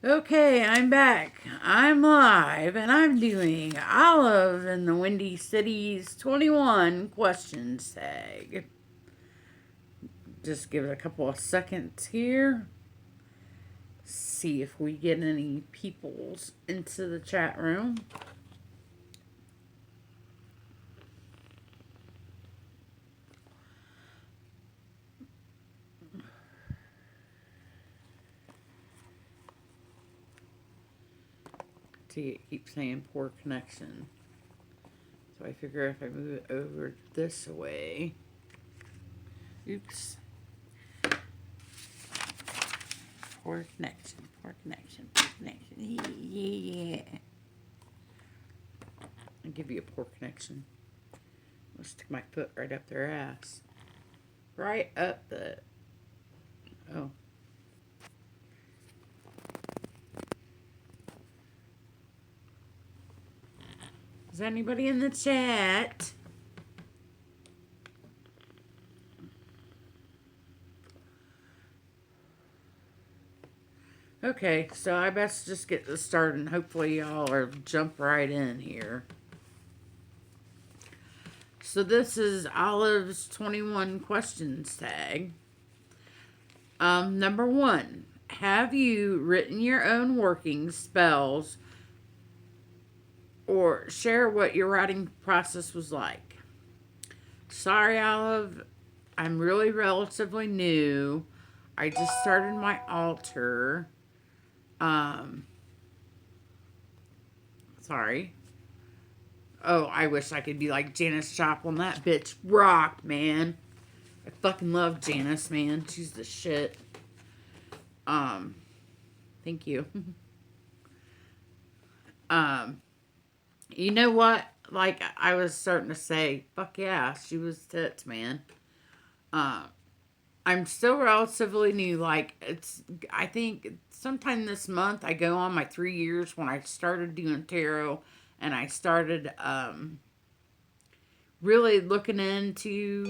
Okay, I'm back. I'm live and I'm doing Olive in the Windy City's 21 questions tag. Just give it a couple of seconds here. See if we get any peoples into the chat room. See, it keeps saying poor connection. So I figure if I move it over this way. Oops. Poor connection, poor connection, poor connection. Yeah. I'll give you a poor connection. I'll stick my foot right up their ass. Right up the. Oh. Is anybody in the chat? Okay, so I best just get this started and hopefully y'all are jump right in here. So this is Olive's 21 questions tag. Number 1. Have you written your own working spells or share what your writing process was like? Sorry, Olive. I'm really relatively new. I just started my altar. Um, Sorry. Oh, I wish I could be like Janice Joplin. That bitch rocked, man. I fucking love Janice, man. She's the shit. Um, Thank you. um, you know what? Like I was starting to say, fuck yeah, she was tits, man. Um, I'm still relatively new. Like I think sometime this month I go on my 3 years when I started doing tarot, and I started really looking into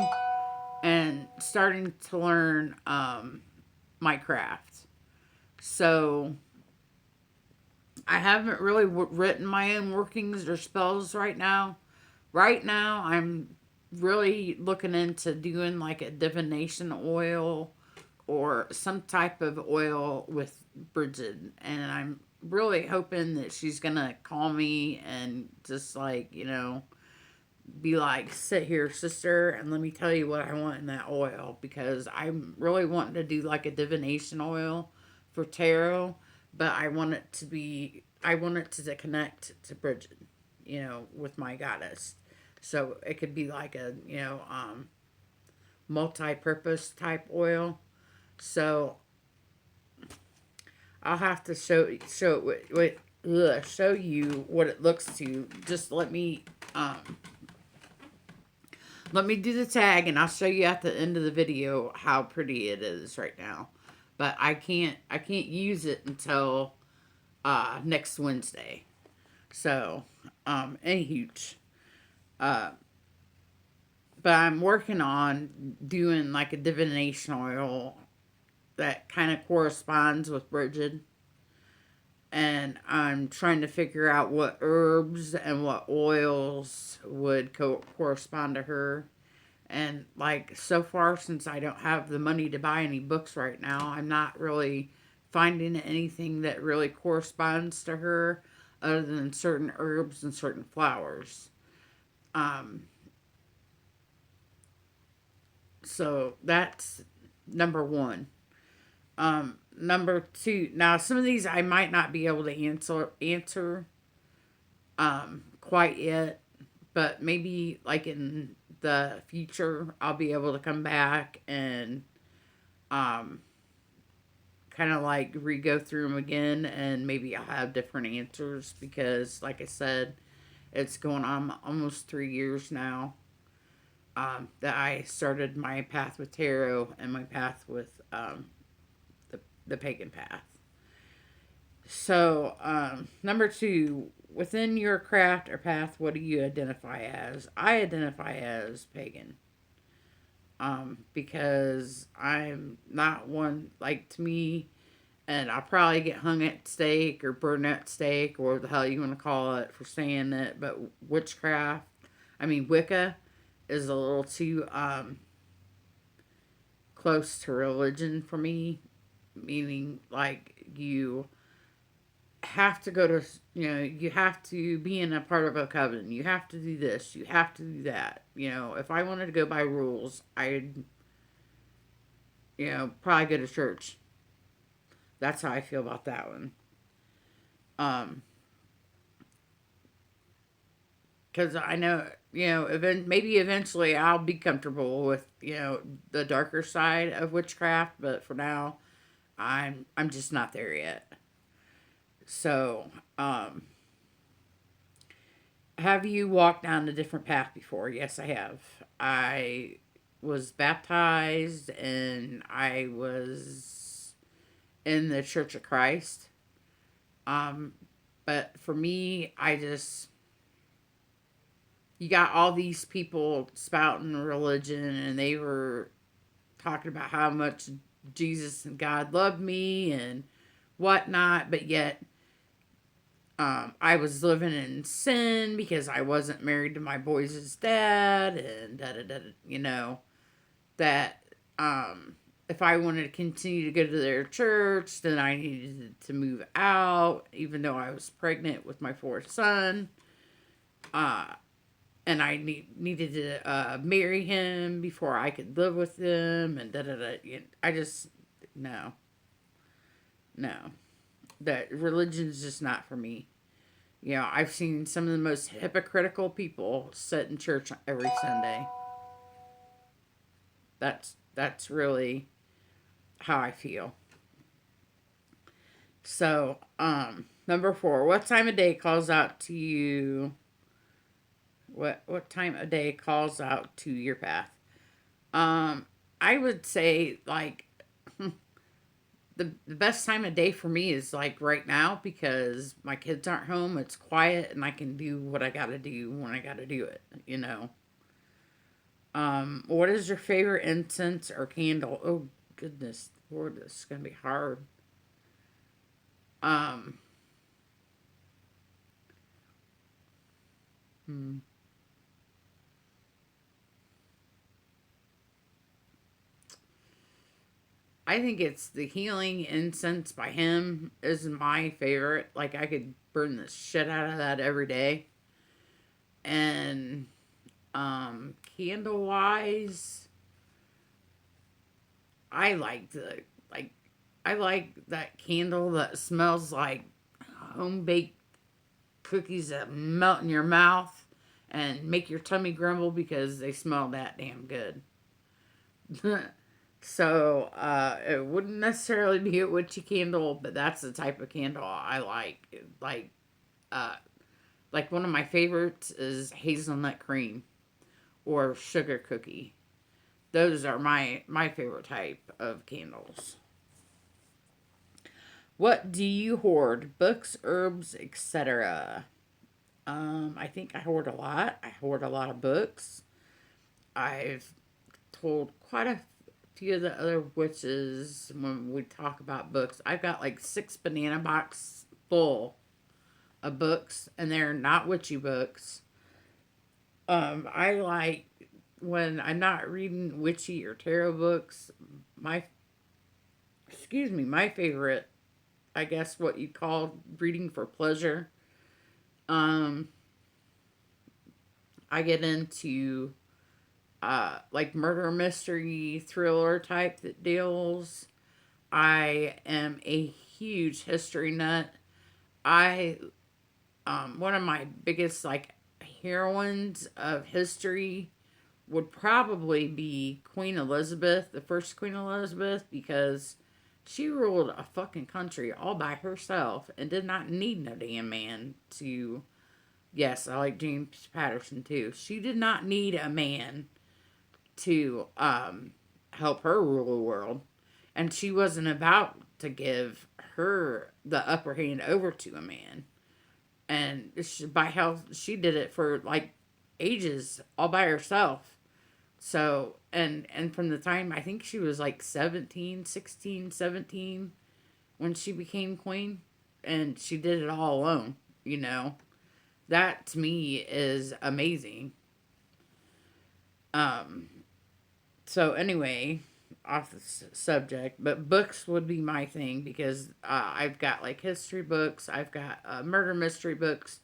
and starting to learn my craft. So I haven't really written my own workings or spells right now. Right now, I'm really looking into doing like a divination oil or some type of oil with Bridget. And I'm really hoping that she's going to call me and just like, be like, sit here, sister, and let me tell you what I want in that oil, because I'm really wanting to do like a divination oil for tarot, but I want it to connect to Bridget, with my goddess. So it could be like a, multi-purpose type oil. So I'll have to show you what it looks to. Just let me do the tag and I'll show you at the end of the video how pretty it is right now. But I can't use it until next Wednesday. So, and huge. Uh, but I'm working on doing like a divination oil that kind of corresponds with Bridget. And I'm trying to figure out what herbs and what oils would correspond to her. And like so far, since I don't have the money to buy any books right now, I'm not really finding anything that really corresponds to her other than certain herbs and certain flowers. Um, so that's number one. Number two. Now, some of these I might not be able to answer quite yet, but maybe like in the future, I'll be able to come back and um, kind of like re-go through them again, and maybe I'll have different answers because, like I said, it's going on almost 3 years now that I started my path with tarot and my path with the pagan path. So, number two, within your craft or path, what do you identify as? I identify as pagan. Because I'm not one, like, to me, and I'll probably get hung at stake or burned at stake or the hell you want to call it for saying it. But witchcraft, I mean Wicca, is a little too close to religion for me. Meaning, like you have to go to, you have to be in a part of a coven. You have to do this. You have to do that. If I wanted to go by rules, I'd, probably go to church. That's how I feel about that one. Um, because I know, maybe eventually I'll be comfortable with, the darker side of witchcraft, but for now, I'm just not there yet. So, have you walked down a different path before? Yes, I have. I was baptized and I was in the Church of Christ. Um, but for me, you got all these people spouting religion and they were talking about how much Jesus and God loved me and whatnot, but yet I was living in sin because I wasn't married to my boys' dad, and da da da. That if I wanted to continue to go to their church, then I needed to move out, even though I was pregnant with my fourth son. Uh, and I needed to marry him before I could live with him, and da da da. I just no, no. That religion's just not for me. I've seen some of the most hypocritical people sit in church every Sunday. That's really how I feel. So, number 4, what time of day calls out to you? What time of day calls out to your path? Um, I would say like the best time of day for me is like right now because my kids aren't home. It's quiet and I can do what I gotta do when I gotta do it. What is your favorite incense or candle? Oh goodness, Lord, this is gonna be hard. Um, hmm. I think it's the healing incense by him is my favorite. Like I could burn the shit out of that every day. And candle wise, I like the like I like that candle that smells like home baked cookies that melt in your mouth and make your tummy grumble because they smell that damn good. So it wouldn't necessarily be a witchy candle, but that's the type of candle I like. Uh, like one of my favorites is hazelnut cream or sugar cookie. Those are my favorite type of candles. What do you hoard? Books, herbs, etc. I think I hoard a lot. I hoard a lot of books. I've told quite a few of the other witches when we talk about books. I've got like 6 banana box full of books, and they're not witchy books. I like when I'm not reading witchy or tarot books. My my favorite, I guess, what you call reading for pleasure. Um, I get into like murder mystery thriller type that deals. I am a huge history nut. I one of my biggest like heroines of history would probably be Queen Elizabeth, the first Queen Elizabeth, because she ruled a fucking country all by herself and did not need no damn man to. Yes, I like James Patterson too. She did not need a man to help her rule the world, and she wasn't about to give her the upper hand over to a man. And by how she did it for like ages all by herself. So and from the time I think she was like 17, 16, 17, when she became queen, and she did it all alone, you know. That to me is amazing. Um, so anyway, off the subject, but books would be my thing because I've got like history books, I've got murder mystery books.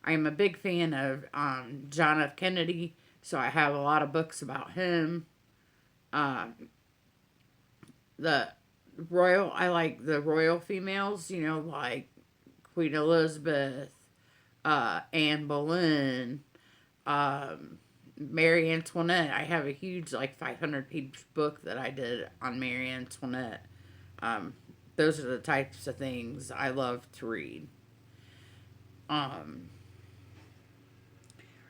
I am a big fan of John F. Kennedy, so I have a lot of books about him. Um, the I like the royal females, you know, like Queen Elizabeth, Anne Boleyn, um, Mary Antoinette. I have a huge, like, 500-page book that I did on Mary Antoinette. Um, those are the types of things I love to read. Um,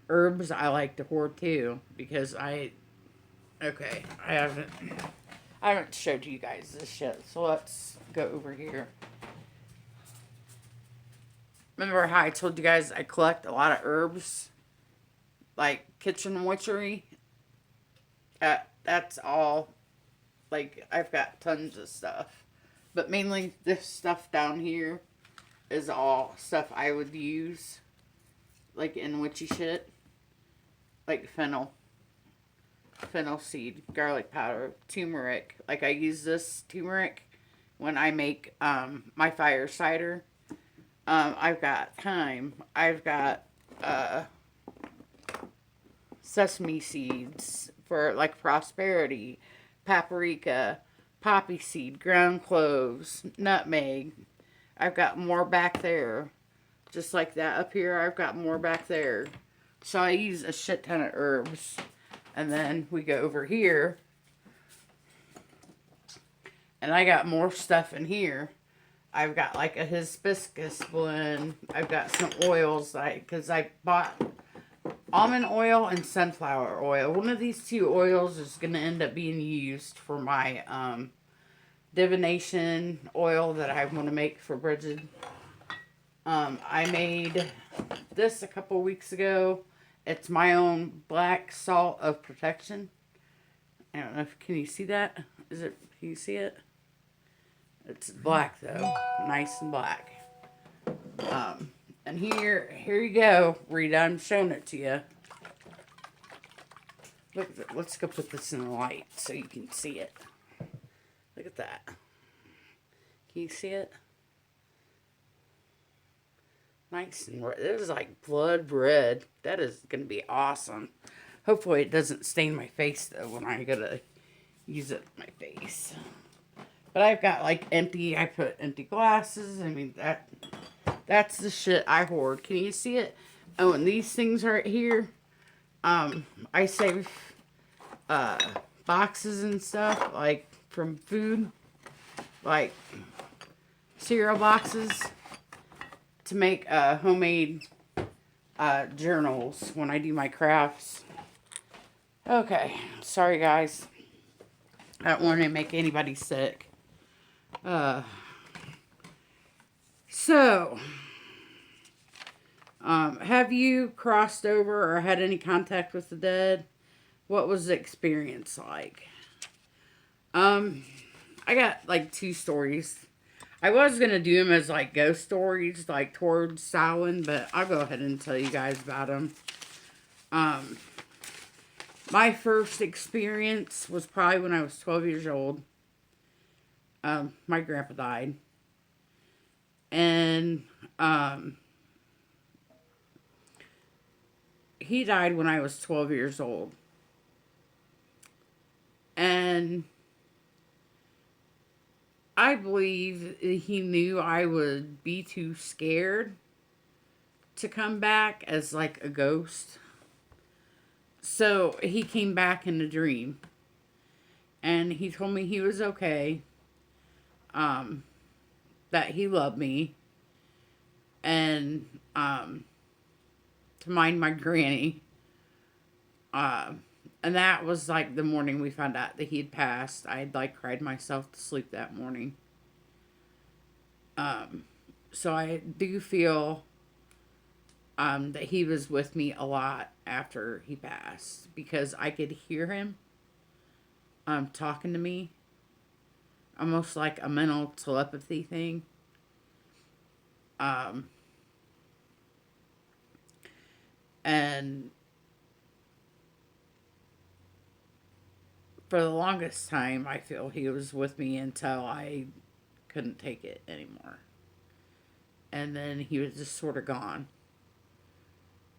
Herbs I like to hoard too because okay, I haven't showed you guys this yet, so let's go over here. Remember how I told you guys I collect a lot of herbs, like kitchen witchery? That's all. Like, I've got tons of stuff. But mainly this stuff down here is all stuff I would use, like in witchy shit. Like fennel seed, garlic powder, turmeric. Like, I use this turmeric when I make my fire cider. I've got thyme. I've got sesame seeds for like prosperity, paprika, poppy seed, ground cloves, nutmeg. I've got more back there. Just like that up here, I've got more back there. So I use a shit ton of herbs. And then we go over here. And I got more stuff in here. I've got like a hibiscus blend. I've got some oils, because I bought almond oil and sunflower oil. One of these two oils is going to end up being used for my divination oil that I want to make for Bridget. I made this a couple weeks ago. It's my own black salt of protection. I don't know if, can you see that? Can you see it? It's black though, nice and black. And here you go, Rita. I'm showing it to you. Look, let's go put this in the light so you can see it. Look at that. Can you see it? Nice and red. It is like blood red. That is gonna be awesome. Hopefully it doesn't stain my face though when I go to use it on my face. But I've got like I put empty glasses. I mean, that's the shit I hoard. Can you see it? Oh, and these things right here, I save boxes and stuff, like from food, like cereal boxes, to make homemade journals when I do my crafts. Okay, sorry guys. I don't want to make anybody sick. So, have you crossed over or had any contact with the dead? What was the experience like? I got like 2 stories. I was going to do them as like ghost stories, like towards Samhain, but I'll go ahead and tell you guys about them. My first experience was probably when I was 12 years old. My grandpa died. And, he died when I was 12 years old. And I believe he knew I would be too scared to come back as like a ghost. So he came back in a dream. And he told me he was okay. That he loved me. And to mind my granny. And that was like the morning we found out that he had passed. I had like cried myself to sleep that morning. So I do feel that he was with me a lot after he passed, because I could hear him talking to me. almost like a mental telepathy thing. Um, and for the longest time, I feel he was with me until I couldn't take it anymore. And then he was just sort of gone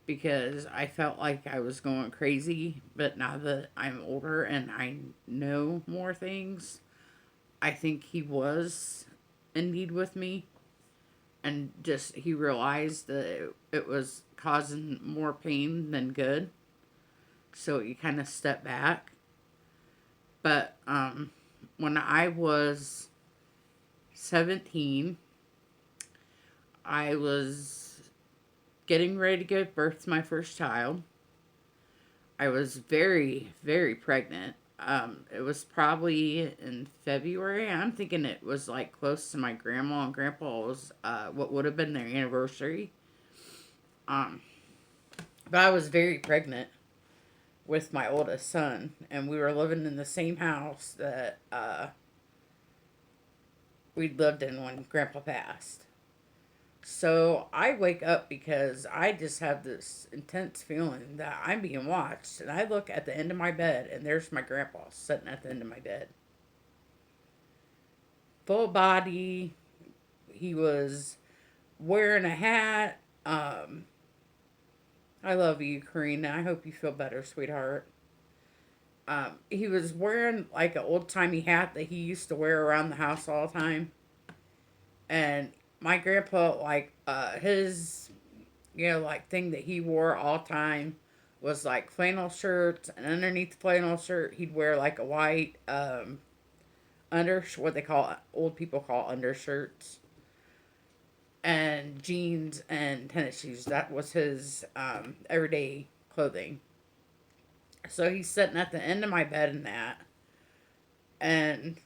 because I felt like I was going crazy. But now that I'm older and I know more things, I think he was indeed with me. And just he realized that it was causing more pain than good. So he kind of stepped back. But when I was 17, I was getting ready to give birth to my first child. I was very, very pregnant. It was probably in February. I'm thinking it was like close to my grandma and grandpa was what would have been their anniversary. Um, but I was very pregnant with my oldest son, and we were living in the same house that we'd lived in when grandpa passed. So I wake up because I just have this intense feeling that I'm being watched. And I look at the end of my bed, and there's my grandpa sitting at the end of my bed. Full body. He was wearing a hat. I love you, Karina. I hope you feel better, sweetheart. He was wearing like an old timey hat that he used to wear around the house all the time. And my grandpa, like, his like thing that he wore all time was like flannel shirts, and underneath the flannel shirt he'd wear like a white what they call old people call undershirts, and jeans and tennis shoes. That was his everyday clothing. So he's sitting at the end of my bed in that, and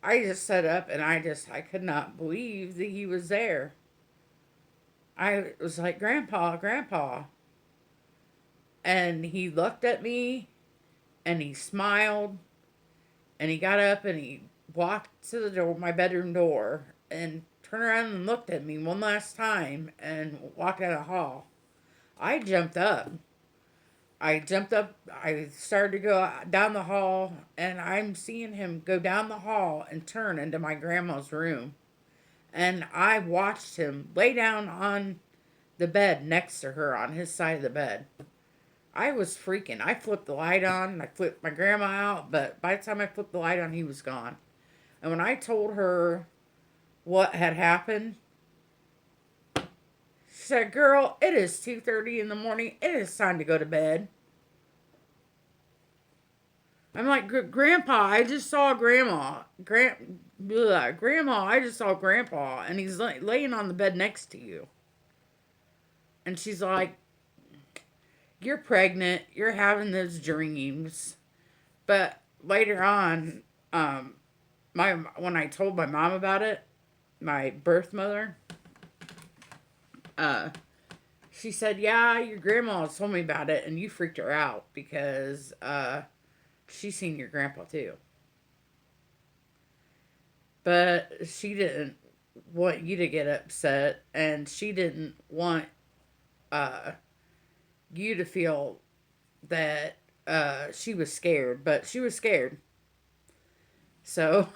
I just sat up and I could not believe that he was there. I was like, Grandpa, Grandpa. And he looked at me and he smiled and he got up and he walked to the door, my bedroom door, and turned around and looked at me one last time and walked down the hall. I jumped up. I jumped up. I started to go down the hall, and I'm seeing him go down the hall and turn into my grandma's room. And I watched him lay down on the bed next to her on his side of the bed. I was freaking. I flipped the light on. I flipped my grandma out, but by the time I flipped the light on, he was gone. And when I told her what had happened, she said, "Girl, it is 2:30 in the morning. It is time to go to bed." I'm like, "Grandpa, I just saw Grandma. Grandma, I just saw Grandpa, and he's laying on the bed next to you." And she's like, "You're pregnant. You're having those dreams." But later on, my when I told my mom about it, my birth mother, uh, she said, "Yeah, your grandma told me about it, and you freaked her out because she seen your grandpa too." But she didn't want you to get upset, and she didn't want uh, you to feel that she was scared, but she was scared. So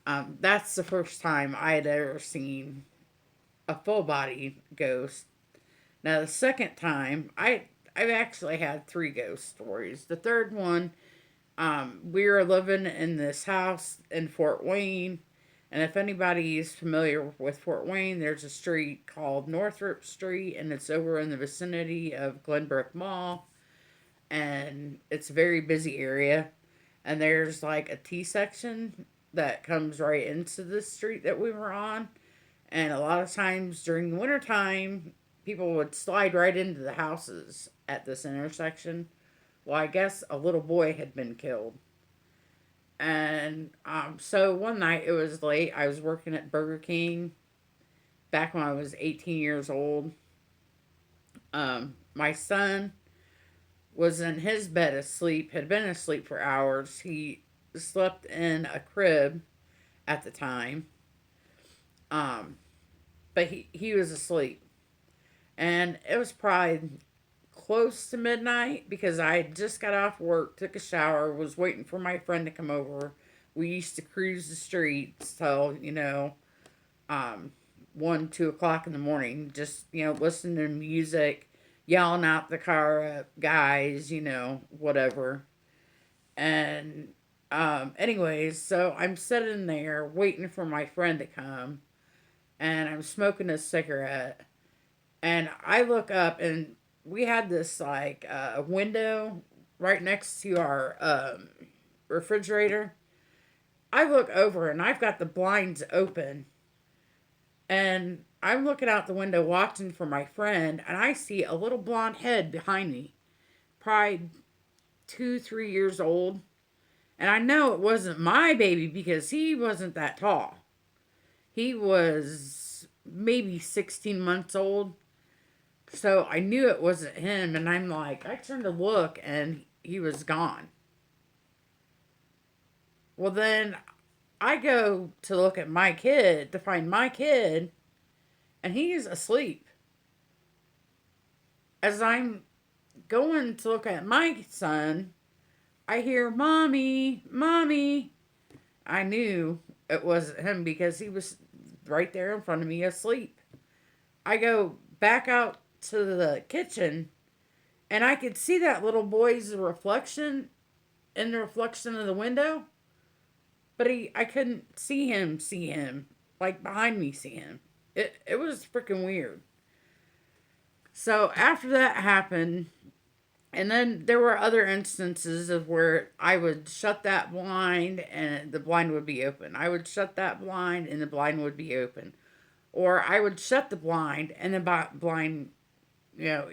that's the first time I had ever seen a full body ghost. Now the second time, I've actually had three ghost stories. The third one, we were living in this house in Fort Wayne, and if anybody is familiar with Fort Wayne, there's a street called Northrop Street, and it's over in the vicinity of Glenbrook Mall, and it's a very busy area. And there's like a T section that comes right into the street that we were on, and a lot of times during the wintertime, people would slide right into the houses at this intersection. Well, I guess a little boy had been killed. And so one night it was late. I was working at Burger King back when I was 18 years old. My son was in his bed asleep, had been asleep for hours. He slept in a crib at the time. Um, but he was asleep. And it was probably close to midnight because I had just got off work, took a shower, was waiting for my friend to come over. We used to cruise the streets till, um, 1, 2 o'clock in the morning, just, listening to music, yelling out the car guys, whatever. And, anyways, so I'm sitting there waiting for my friend to come, and I'm smoking a cigarette, and I look up, and we had this like window right next to our refrigerator. I look over, and I've got the blinds open, and I'm looking out the window watching for my friend, and I see a little blonde head behind me, probably 2, 3 years old. And I know it wasn't my baby because he wasn't that tall. He was maybe 16 months old. So I knew it wasn't him. And I'm like, I turned to look and he was gone. Well, then I go to look at my kid to find my kid, and he's asleep. As I'm going to look at my son, I hear, Mommy, Mommy. I knew it wasn't him because he was right there in front of me asleep. I go back out to the kitchen, and I could see that little boy's reflection in the reflection of the window, but I couldn't see him, like behind me see him. It was freaking weird. So after that happened, and then there were other instances of where I would shut that blind and the blind would be open. I would shut that blind and the blind would be open. Or I would shut the blind and the blind, you know,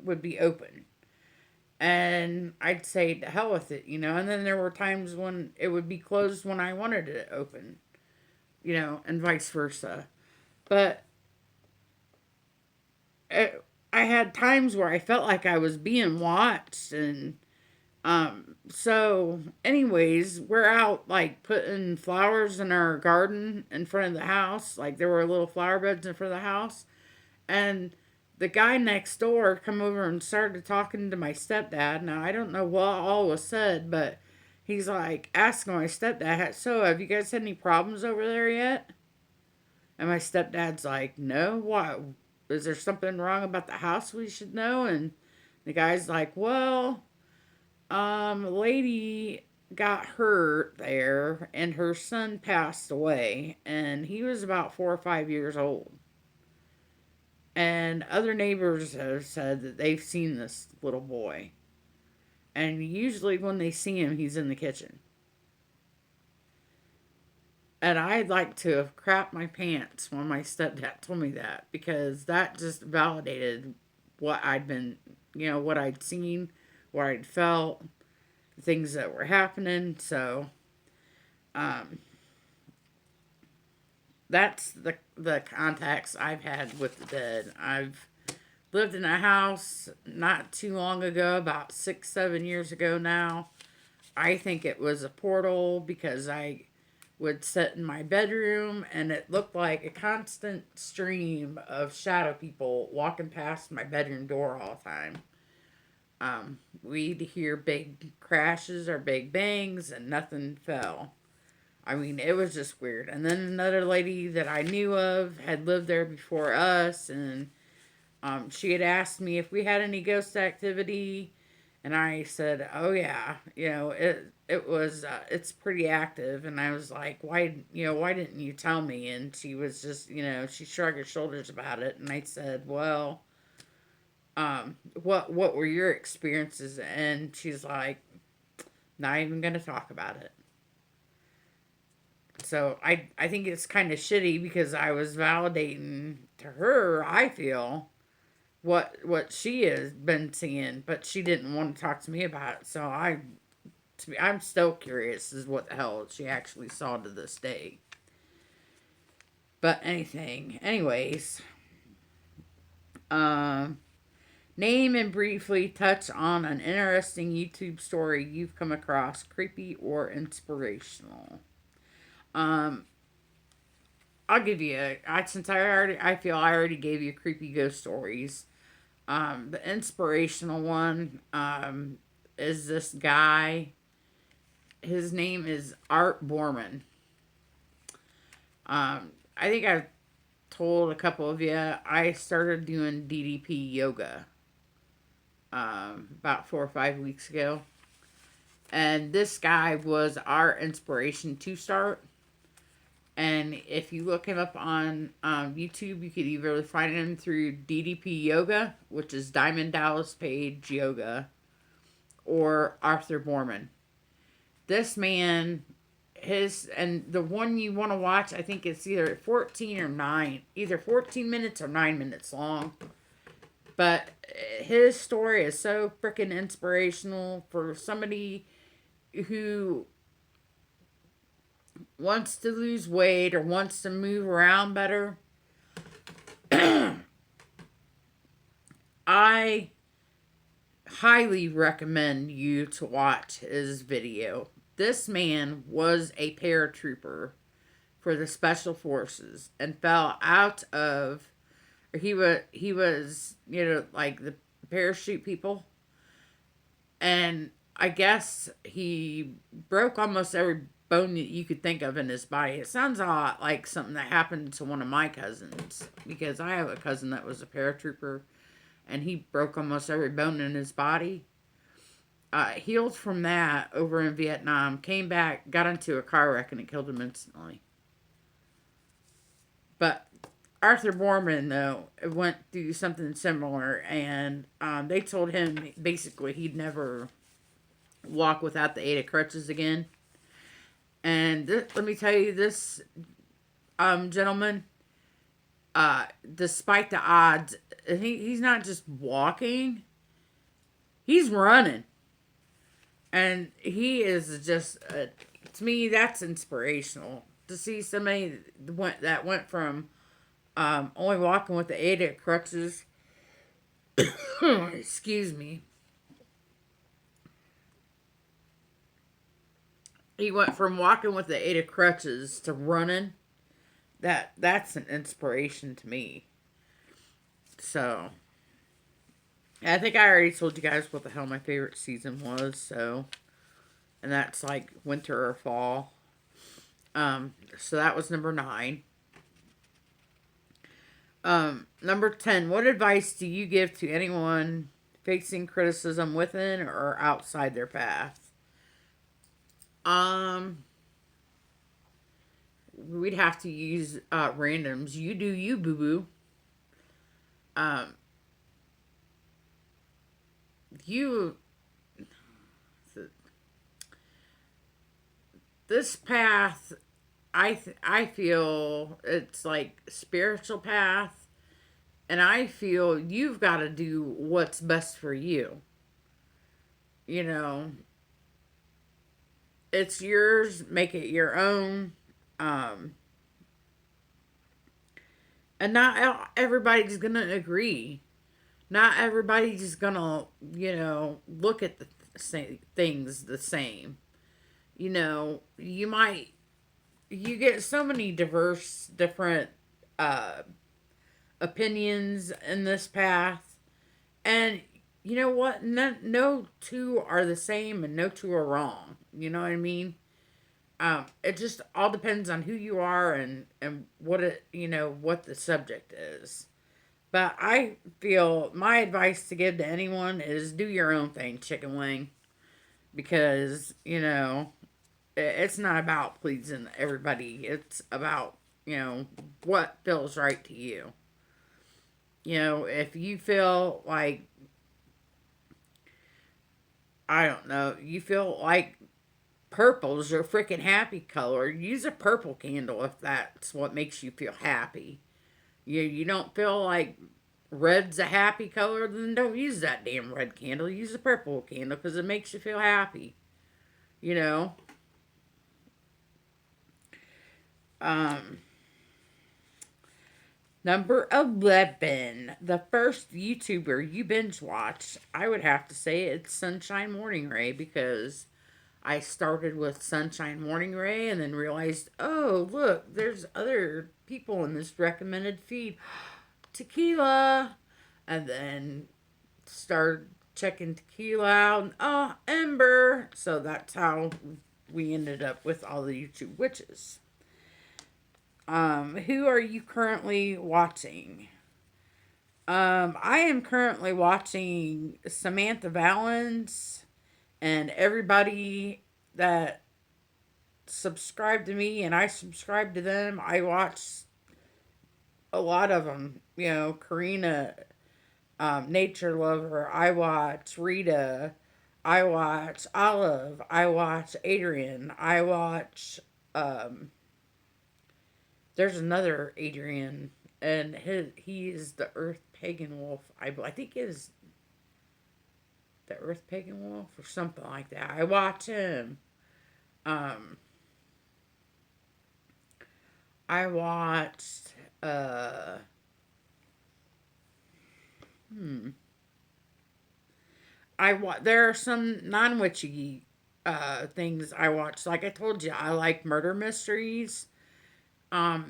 would be open. And I'd say to hell with it, And then there were times when it would be closed when I wanted it open, and vice versa. But I had times where I felt like I was being watched, and so anyways, we're out like putting flowers in our garden in front of the house. Like there were little flower beds in front of the house, and the guy next door come over and started talking to my stepdad. Now I don't know what all was said, but he's like asking my stepdad, "So have you guys had any problems over there yet?" And my stepdad's like, "No, why? Is there something wrong about the house we should know?" And the guy's like, "Well, a lady got hurt there, and her son passed away, and he was about 4 or 5 years old. And other neighbors have said that they've seen this little boy, and usually when they see him, he's in the kitchen." And I'd like to have crapped my pants when my stepdad told me that, because that just validated what I'd been, what I'd seen, what I'd felt, things that were happening. So, um, that's the contacts I've had with the dead. I've lived in a house not too long ago, about 6, 7 years ago now. I think it was a portal because I would sit in my bedroom and it looked like a constant stream of shadow people walking past my bedroom door all the time. We'd hear big crashes or big bangs and nothing fell. I mean, it was just weird. And then another lady that I knew of had lived there before us, and she had asked me if we had any ghost activity, and I said, "Oh yeah, it was it's pretty active." And I was like, why didn't you tell me?" And she was just, she shrugged her shoulders about it, and I said, "Well, what were your experiences?" And she's like, "Not even gonna talk about it." So I think it's kind of shitty because I was validating to her, I feel, what she has been seeing, but she didn't want to talk to me about it. So I'm still curious as what the hell she actually saw to this day. But anyways, um, Name and briefly touch on an interesting YouTube story you've come across, creepy or inspirational. Um, I'll give you since I feel I already gave you creepy ghost stories. The inspirational one is this guy. His name is Art Borman. I think I've told a couple of you I started doing DDP yoga about 4 or 5 weeks ago, and this guy was our inspiration to start. And if you look him up on YouTube, you could either find him through DDP Yoga, which is Diamond Dallas Page Yoga, or Arthur Borman. This man, and the one you want to watch, I think it's either 14 or 9, either 14 minutes or 9 minutes long. But his story is so freaking inspirational for somebody who wants to lose weight or wants to move around better. I highly recommend you to watch his video. This man was a paratrooper for the special forces and fell out of, or he was, like the parachute people. And I guess he broke almost every bone that you could think of in his body. It sounds a lot like something that happened to one of my cousins, because I have a cousin that was a paratrooper and he broke almost every bone in his body. Healed from that over in Vietnam, came back, got into a car wreck, and it killed him instantly. But Arthur Borman, though, went through something similar, and they told him basically he'd never walk without the aid of crutches again. And let me tell you, this gentleman, despite the odds, he's not just walking, he's running. And he is just, to me, that's inspirational. To see somebody that went from only walking with the aid of crutches, excuse me. He went from walking with the aid of crutches to running. That's an inspiration to me. So, I think I already told you guys what the hell my favorite season was, so, and that's like winter or fall. So that was number 9. Number 10, what advice do you give to anyone facing criticism within or outside their path? We'd have to use randoms. You do you, boo boo. You this path, I feel it's like spiritual path, and I feel you've got to do what's best for you. You know, it's yours. Make it your own. Um, and not everybody's gonna agree. Not everybody's gonna, look at the same things the same. You get so many diverse, different uh, opinions in this path, and you know what? No two are the same, and no two are wrong. You know what I mean? It just all depends on who you are and what the subject is. But I feel my advice to give to anyone is do your own thing, chicken wing, because it's not about pleasing everybody. It's about what feels right to you. If you feel like, I don't know, you feel like purple's your freaking happy color, use a purple candle if that's what makes you feel happy. You don't feel like red's a happy color, then don't use that damn red candle. Use a purple candle because it makes you feel happy. You know? Um, Number 11. The first YouTuber you binge watched, I would have to say it's Sunshine Morning Ray, because I started with Sunshine Morning Ray and then realized, oh, look, there's other people in this recommended feed. Tequila. And then started checking Tequila out. And, oh, Ember. So that's how we ended up with all the YouTube witches. Who are you currently watching? I am currently watching Samantha Valens, and everybody that subscribed to me and I subscribed to them. I watched a lot of them. You know, Karina, Nature Lover. I watch Rita. I watch Olive. I watch Adrian. I watch. There's another Adrian, and he is the Earth Pagan Wolf. I think he is the Earth Pagan Wolf or something like that. I watch him. Um, I watched. Hmm. There are some non-witchy things I watch. Like I told you, I like murder mysteries.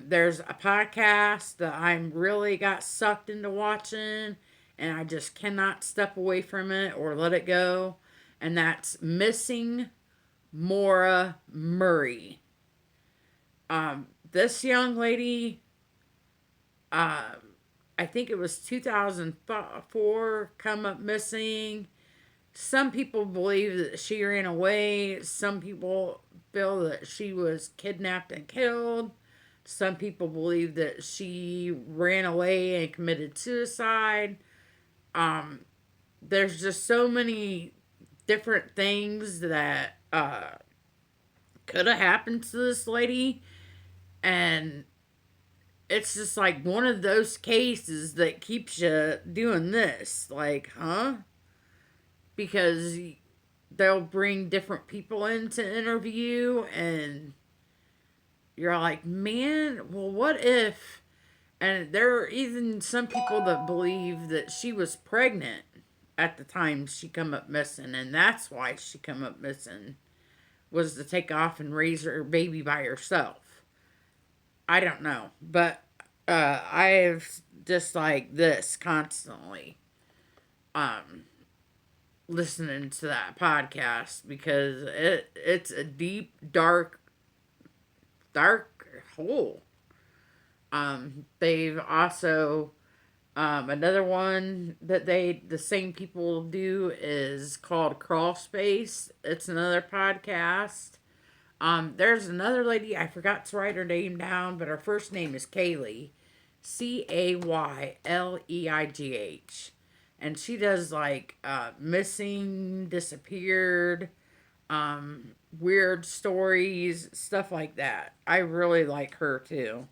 There's a podcast that I'm really got sucked into watching, and I just cannot step away from it or let it go. And that's Missing Maura Murray. This young lady, uh, I think it was 2004, come up missing. Some people believe that she ran away. Some people feel that she was kidnapped and killed. Some people believe that she ran away and committed suicide. Um, there's just so many different things that could have happened to this lady. And it's just like one of those cases that keeps you doing this. Like, huh? Because they'll bring different people in to interview, and you're like, man, well, what if? And there are even some people that believe that she was pregnant at the time she come up missing, and that's why she come up missing, was to take off and raise her baby by herself. I don't know, but I have just like this constantly listening to that podcast, because it's a deep, dark hole. They've also another one that the same people do is called Crawl Space. It's another podcast. There's another lady, I forgot to write her name down, but her first name is Kaylee. Cayleigh. And she does like missing, disappeared, weird stories, stuff like that. I really like her too.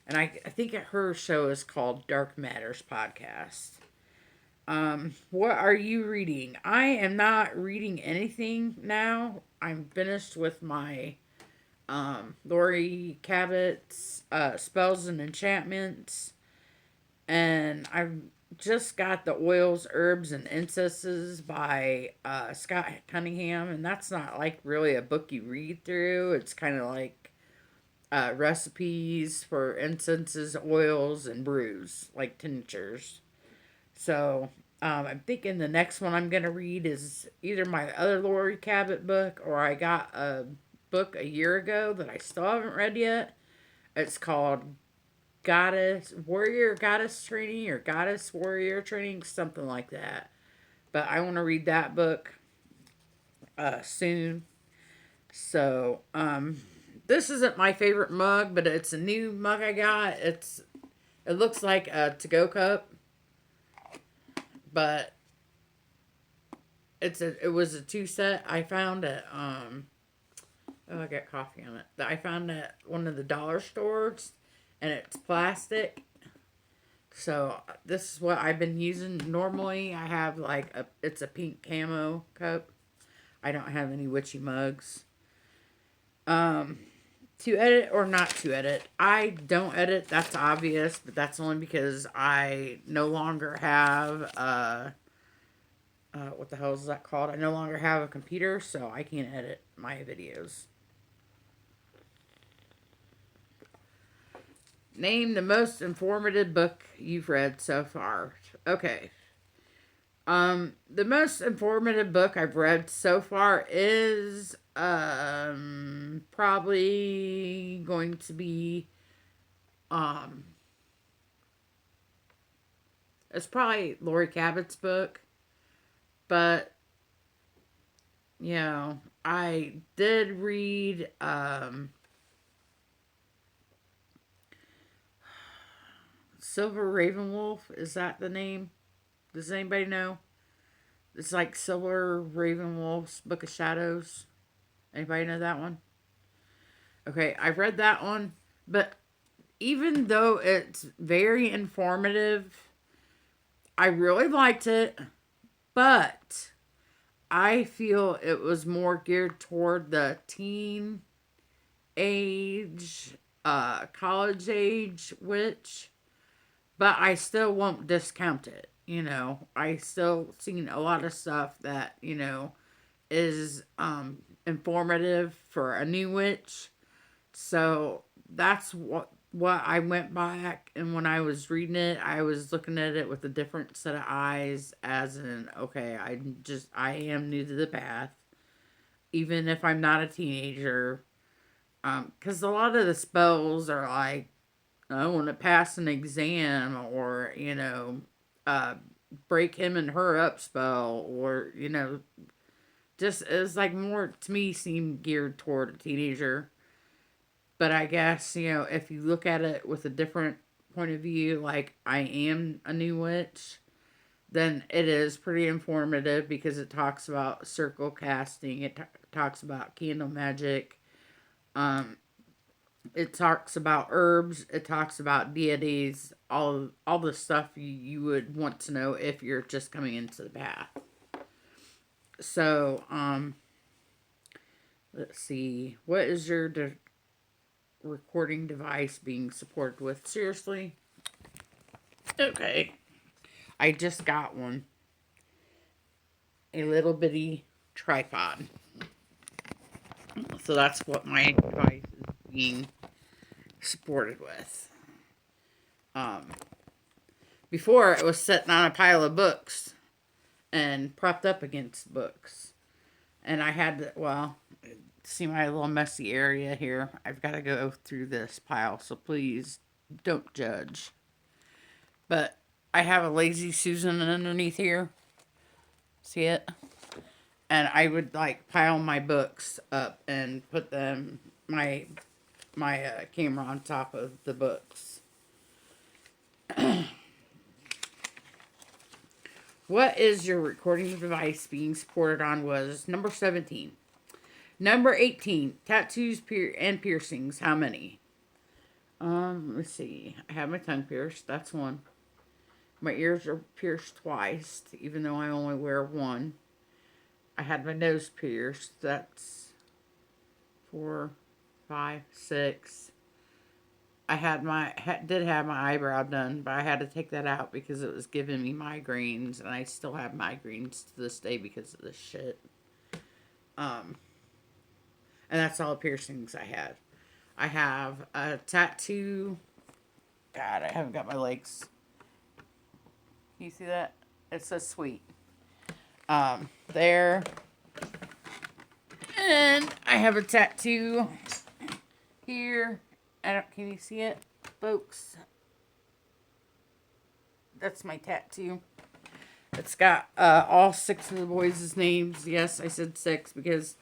And I think her show is called Dark Matters Podcast. What are you reading? I am not reading anything now. I'm finished with my Lori Cabot's Spells and Enchantments. And I've just got the Oils, Herbs, and Incenses by Scott Cunningham. And that's not like really a book you read through. It's kind of like recipes for incenses, oils, and brews, like tinctures. So I'm thinking the next one I'm going to read is either my other Lori Cabot book, or I got a book a year ago that I still haven't read yet. It's called Goddess Training, or Goddess Warrior Training, something like that. But I want to read that book soon. So, this isn't my favorite mug, but it's a new mug I got. It looks like a to-go cup, but it was a two set. I found it. Oh, I got coffee on it. I found at one of the dollar stores, and it's plastic. So this is what I've been using. Normally, I have like it's a pink camo cup. I don't have any witchy mugs. To edit or not to edit. I don't edit, that's obvious, but that's only because I no longer have what the hell is that called? I no longer have a computer, so I can't edit my videos. Name the most informative book you've read so far. Okay. The most informative book I've read so far is probably going to be um it's probably Lori Cabot's book, but you know, I did read Silver Ravenwolf. Is that the name? Does anybody know? It's like Silver Ravenwolf's Book of Shadows. Anybody know that one? Okay, I read that one, but even though it's very informative, I really liked it, but I feel it was more geared toward the teen age, college age witch, but I still won't discount it. You know, I still seen a lot of stuff that, you know, is informative for a new witch. So that's what I went back, and when I was reading it, I was looking at it with a different set of eyes, as in, okay, I am new to the path, even if I'm not a teenager. Because a lot of the spells are like, I want to pass an exam, or, you know, uh, break him and her up spell, or, you know, just it's like more to me seemed geared toward a teenager. But I guess, you know, if you look at it with a different point of view, like I am a new witch, then it is pretty informative because it talks about circle casting, it talks about candle magic, um, it talks about herbs, it talks about deities, all the stuff you would want to know if you're just coming into the path. So, let's see, what is your recording device being supported with? Seriously? Okay. I just got one. A little bitty tripod. So that's what my device is being supported with. Um, Before it was sitting on a pile of books and propped up against books. And I had to, well, see my little messy area here. I've got to go through this pile, so please don't judge. But I have a lazy Susan underneath here. See it? And I would like pile my books up and put them my camera on top of the books. What is your recording device being supported on was number 17. Number 18, tattoos and piercings. How many? Let's see. I have my tongue pierced. That's one. My ears are pierced twice, even though I only wear one. I had my nose pierced. That's 4, 5, 6. Did have my eyebrow done, but I had to take that out because it was giving me migraines, and I still have migraines to this day because of this shit. And that's all the piercings I had. I have a tattoo. God, I haven't got my legs. Can you see that? It says sweet. There. And I have a tattoo here. Can you see it, folks? That's my tattoo. It's got all 6 of the boys' names. Yes, I said 6 because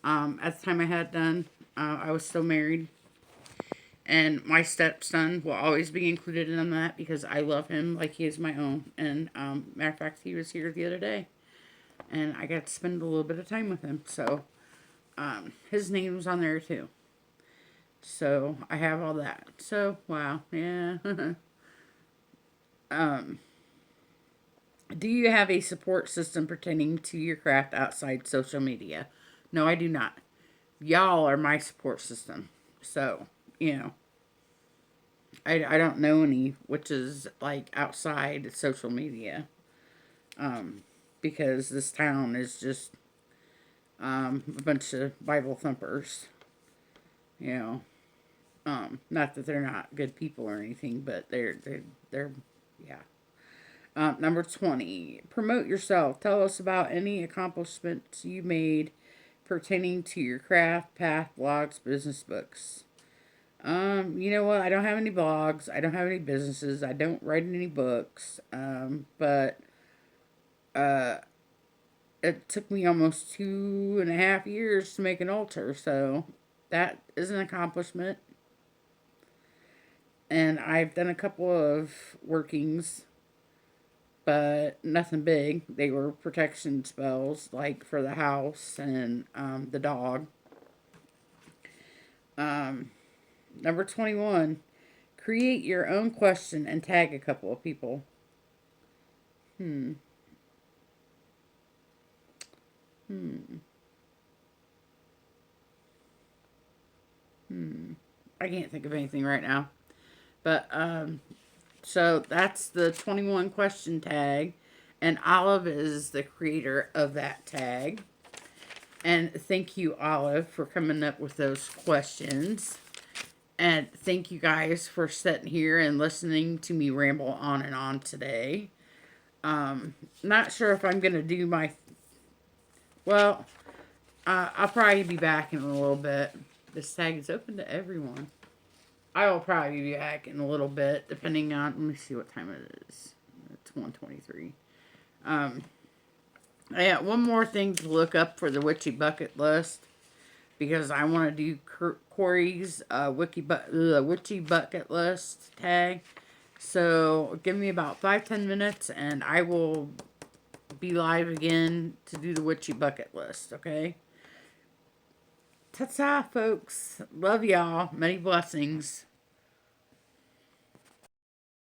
at the time I had it done, I was still married. And my stepson will always be included in that because I love him like he is my own. And matter of fact, he was here the other day. And I got to spend a little bit of time with him. So his name's on there too. So I have all that. So, wow. Yeah. Do you have a support system pertaining to your craft outside social media? No, I do not. Y'all are my support system. So, you know, I don't know any witches like outside social media. Um, because this town is just a bunch of Bible thumpers. You know, not that they're not good people or anything, but they're yeah. Number 20, promote yourself. Tell us about any accomplishments you made pertaining to your craft, path, blogs, business books. You know what? I don't have any blogs. I don't have any businesses. I don't write any books. But uh, it took me almost 2.5 years to make an altar, so that is an accomplishment. And I've done a couple of workings, but nothing big. They were protection spells, like for the house and the dog. Um, Number 21, create your own question and tag a couple of people. Hmm. Hmm. Hmm. I can't think of anything right now. But so that's the 21 question tag, and Olive is the creator of that tag. And thank you, Olive, for coming up with those questions. And thank you guys for sitting here and listening to me ramble on and on today. Not sure if I'm gonna do my. Well, I'll probably be back in a little bit. This tag is open to everyone. I will probably be back in a little bit, depending on. Let me see what time it is. It's 1:23. Um, yeah, one more thing to look up for the witchy bucket list, because I want to do Corey's witchy bucket list tag. So give me about 5-10 minutes, and I will be live again to do the witchy bucket list. Okay. Ta-ta, folks. Love y'all. Many blessings.